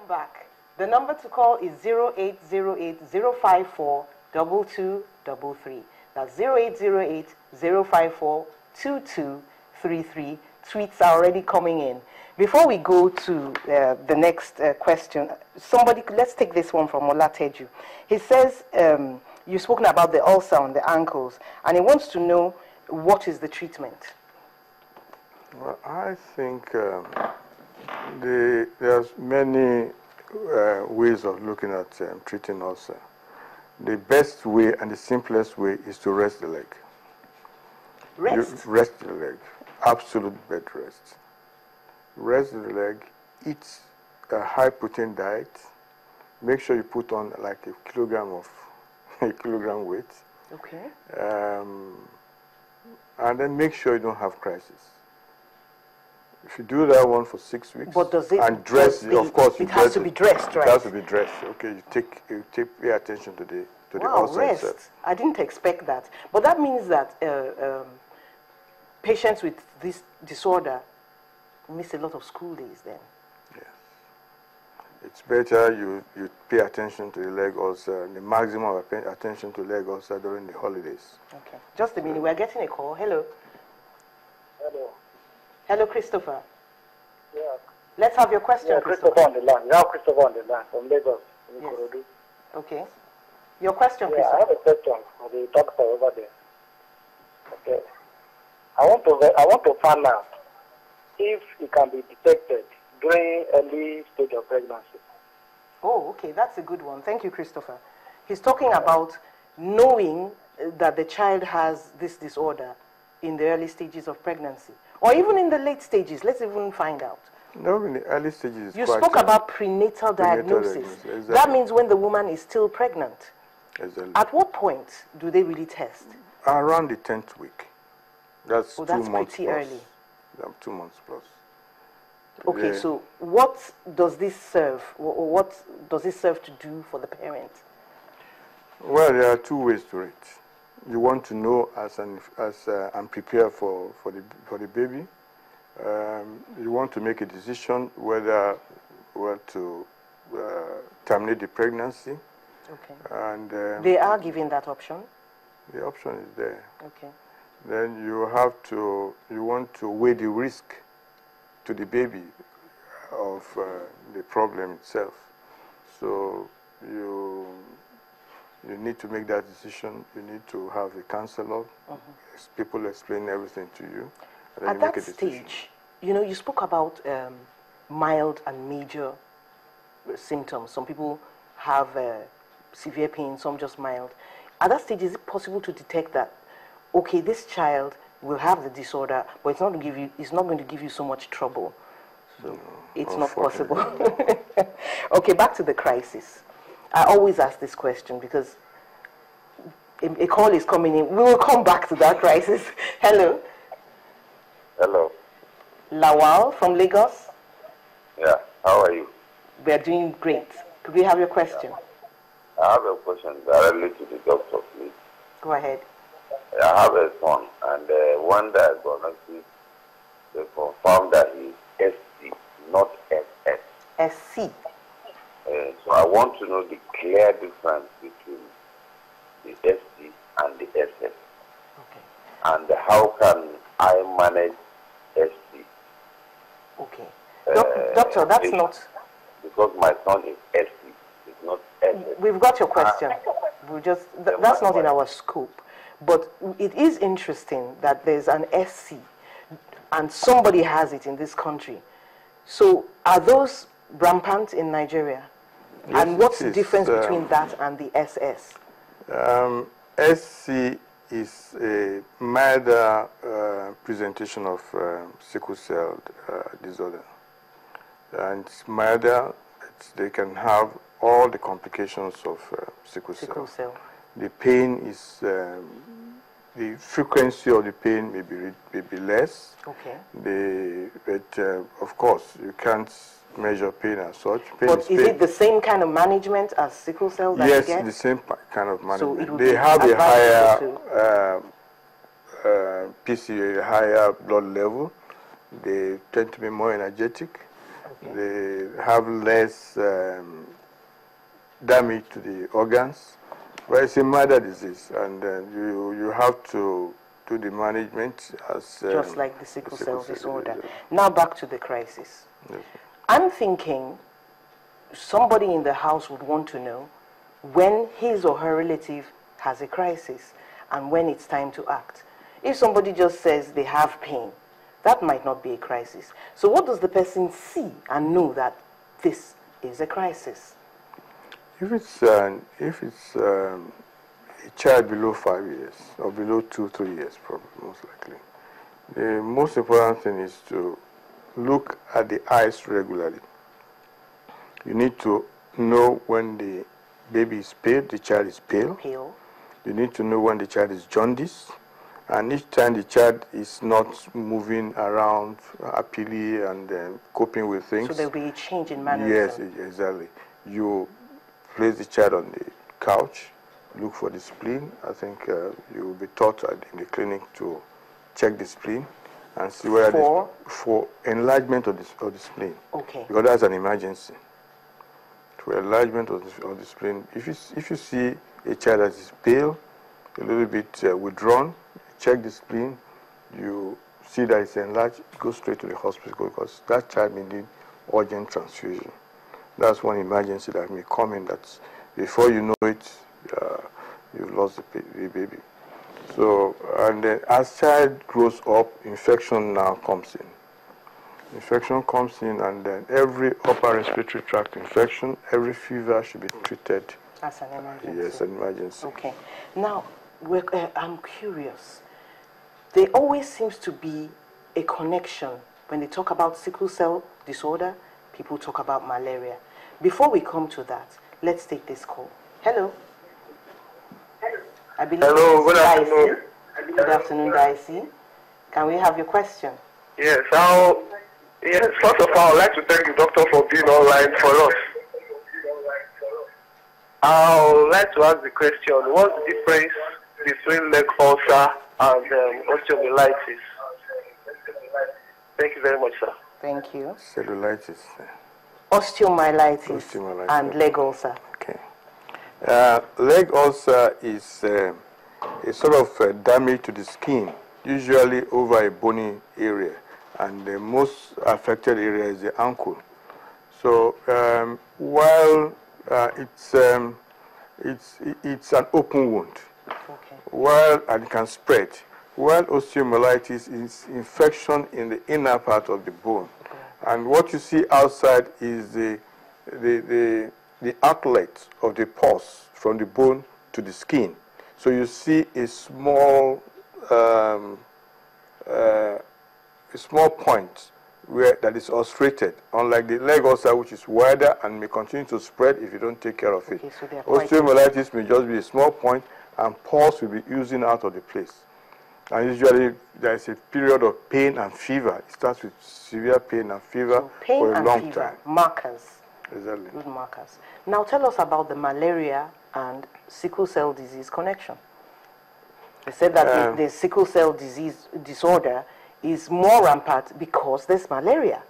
back. The number to call is 0808-054-2233. That's 0808-054-2233. Tweets are already coming in. Before we go to the next question, let's take this one from Olateju. He says, you've spoken about the ulcer on the ankles, and he wants to know what is the treatment. Well, I think there's many ways of looking at treating ulcer. The best way and the simplest way is to rest the leg. Rest the leg. Absolute bed rest. Rest the leg. Eat a high protein diet. Make sure you put on like a kilogram weight. Okay. And then make sure you don't have crisis. If you do that one for 6 weeks, but does it, and dress, of course, it has to be dressed, right? It has to be dressed. Okay, you pay attention to the ulcer itself. I didn't expect that. But that means that patients with this disorder miss a lot of school days then. Yes. It's better you pay attention to the leg ulcer, the maximum of attention to leg ulcer during the holidays. Okay. Just a minute. We're getting a call. Hello. Hello. Hello, Christopher. Yeah. Let's have your question, yeah, Christopher on the line. Yeah, Christopher on the line from Lagos. Yes. Okay. Your question, yeah, Christopher. I have a question for the doctor over there. Okay. I want to find out if it can be detected during early stage of pregnancy. Oh, okay. That's a good one. Thank you, Christopher. He's talking about knowing that the child has this disorder in the early stages of pregnancy. Or even in the late stages. Let's even find out. No, in the early stages. You spoke about prenatal diagnosis. Exactly. That means when the woman is still pregnant. Exactly. At what point do they really test? Around the 10th week. That's 2 months pretty plus. early. 2 months plus. Okay, so what does this serve? Or what does this serve to do for the parent? Well, there are 2 ways to it. You want to know and prepare for the baby. You want to make a decision whether to terminate the pregnancy. Okay. And they are giving that option. The option is there. Okay. Then you want to weigh the risk to the baby of the problem itself. So you need to make that decision. You need to have a counselor. People explain everything to you. And then At you make that a decision. stage, you spoke about mild and major symptoms. Some people have severe pain, some just mild. At that stage, is it possible to detect that, okay, this child will have the disorder, but it's not going to give you so much trouble? So no, it's not possible. Okay, back to the crisis. I always ask this question because a call is coming in. We will come back to that crisis. Hello. Hello. Lawal from Lagos. Yeah, how are you? We are doing great. Could we have your question? I have a question directly to the doctor, please. Go ahead. I have a son, and one diagnosis, they confirmed that he is SC, not SS. SC. So I want to know the clear difference between the SC and the SS. Okay. And how can I manage SC? Okay. Doctor, that's not... Because my son is SC, it's not SS. We've got your question. That's not in our scope. But it is interesting that there's an SC and somebody has it in this country. So are those rampant in Nigeria? Yes, and what's the difference between that and the SS? SC is a milder presentation of sickle cell disorder. And it's milder. They can have all the complications of sickle cell. The pain is, the frequency of the pain may be less. Okay. But of course, you can't measure pain as such. But is it the same kind of management as sickle cell that yes, you get? the same kind of management. So they have a higher PCA, higher blood level. They tend to be more energetic. Okay. They have less damage to the organs. But it's a murder disease, and you have to do the management as just like the sickle cell disorder. Yes. Now back to the crisis. Yes. I'm thinking somebody in the house would want to know when his or her relative has a crisis and when it's time to act. If somebody just says they have pain, that might not be a crisis. So what does the person see and know that this is a crisis? If it's a child below 5 years or below 2-3 years, probably most likely, the most important thing is to look at the eyes regularly. You need to know when the baby is pale, the child is pale. Pale. You need to know when the child is jaundiced. And each time the child is not moving around happily and coping with things. So there will be a change in mannerism. Yes, exactly. You place the child on the couch, look for the spleen. I think you will be taught in the clinic to check the spleen and see whether for enlargement of the spleen. Okay. Because that's an emergency. For enlargement of the spleen, if you see a child that is pale, a little bit withdrawn, check the spleen, you see that it's enlarged, go straight to the hospital because that child may need urgent transfusion. That's one emergency that may come in that before you know it, you've lost the baby. So, and then as child grows up, infection now comes in. Infection comes in, and then every upper respiratory tract infection, every fever should be treated as an emergency. Yes, an emergency. Okay. Now, I'm curious. There always seems to be a connection when they talk about sickle cell disorder. People talk about malaria. Before we come to that, let's take this call. Hello. I believe Hello, good afternoon. Good afternoon, Daisy. Can we have your question? Yes, first of all, I'd like to thank the doctor for being online for us. I would like to ask the question, what's the difference between leg ulcer and osteomyelitis? Thank you very much, sir. Thank you. Cellulitis. Osteomyelitis and leg ulcer. Okay. Leg ulcer is a sort of damage to the skin, usually over a bony area, and the most affected area is the ankle. So while it's an open wound, okay, and it can spread. While osteomyelitis is infection in the inner part of the bone, and what you see outside is the outlet of the pus from the bone to the skin. So you see a small point where that is ulcerated, unlike the leg ulcer, which is wider and may continue to spread if you don't take care of it. So osteomyelitis may just be a small point, and pus will be oozing out of the place. And usually there is a period of pain and fever. It starts with severe pain and fever for a long time. Markers. Exactly. Good markers. Now tell us about the malaria and sickle cell disease connection. They said that the sickle cell disorder is more rampant because there's malaria.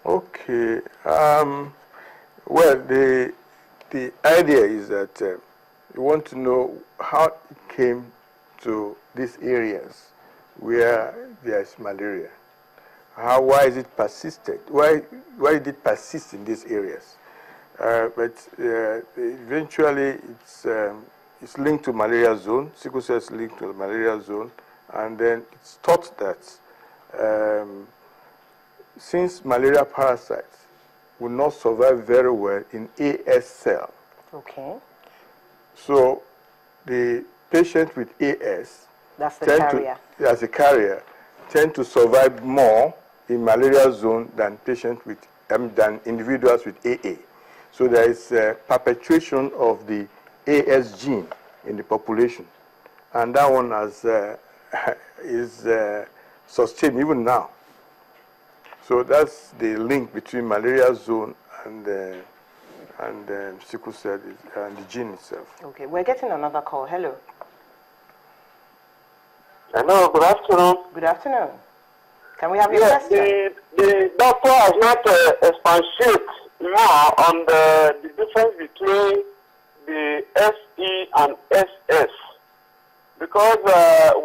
Okay. Well, the idea is that you want to know how it came to these areas where there's malaria. Why is it persisted? Why did it persist in these areas? But eventually it's linked to malaria zone. Sickle cell is linked to the malaria zone, and then it's thought that since malaria parasites will not survive very well in AS cell, okay, so the patient with AS, that's the carrier, as a carrier, tend to survive more in malaria zone than patients with than individuals with AA. So there is perpetuation of the AS gene in the population, and that one is sustained even now. So that's the link between malaria zone and sickle cell and the gene itself. Okay, we're getting another call. Hello. Hello, good afternoon. Good afternoon. Can we have your question? The doctor has not expatiated more on the difference between the SE and SS. Because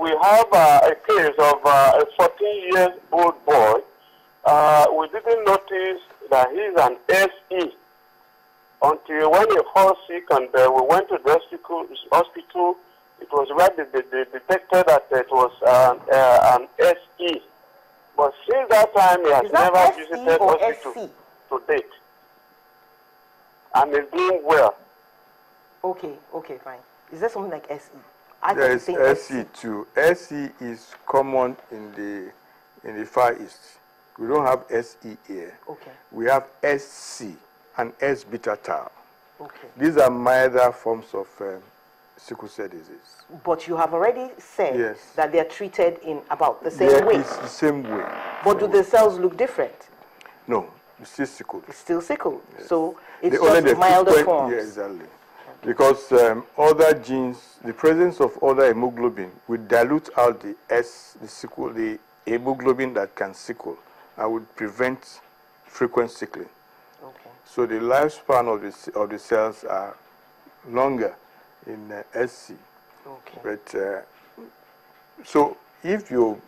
we have a case of a 14-year-old boy. We didn't notice that he's an SE until when he fell sick and we went to the hospital. It was where they detected that it was an SE. But since that time, he has never visited hospital to date. And he's doing well. Okay, fine. Is there something like SE? There is SE too. SE is common in the Far East. We don't have SE here. Okay. We have SC and S beta tau. Okay. These are milder forms of sickle cell disease. But you have already said Yes. that they are treated in about the same way. It's the same way. But do the cells look different? No, it's still sickle. It's still sickle. Yes. So it's Only just milder forms. Yeah, exactly. Because other genes, the presence of other hemoglobin will dilute out the hemoglobin that can sickle and would prevent frequent sickling. Okay. So the lifespan of the cells are longer in SC. Okay. But so if you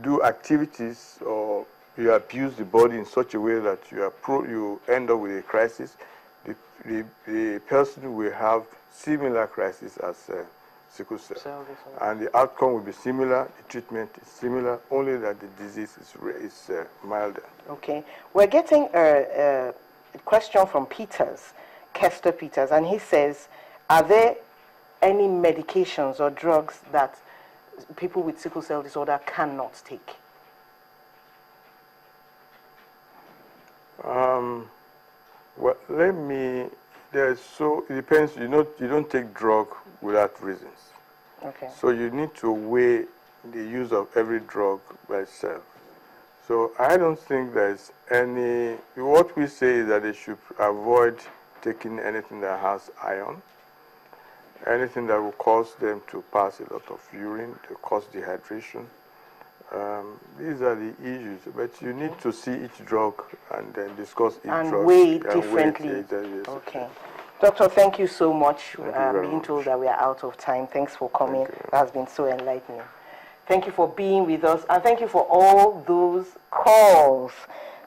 do activities or you abuse the body in such a way that you end up with a crisis, the person will have similar crisis as sickle cell. And the outcome will be similar, the treatment is similar, only that the disease is milder. Okay. We're getting a question from Kester Peters, and he says, are there any medications or drugs that people with sickle cell disorder cannot take? Well, it depends. You don't take drug without reasons. Okay. So you need to weigh the use of every drug by itself. So I don't think there's any, what we say is that they should avoid taking anything that has iron, anything that will cause them to pass a lot of urine, to cause dehydration. These are the issues, but you need to see each drug and then discuss each drug. And weigh it differently. Okay. Doctor, thank you so much. Being told that we are out of time. Thanks for coming. That has been so enlightening. Thank you for being with us, and thank you for all those calls.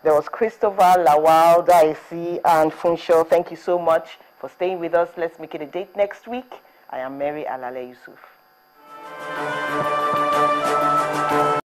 There was Christopher, Lawal, Daisy, and Funsho. Thank you so much for staying with us. Let's make it a date next week. I am Mary Alale Yusuf.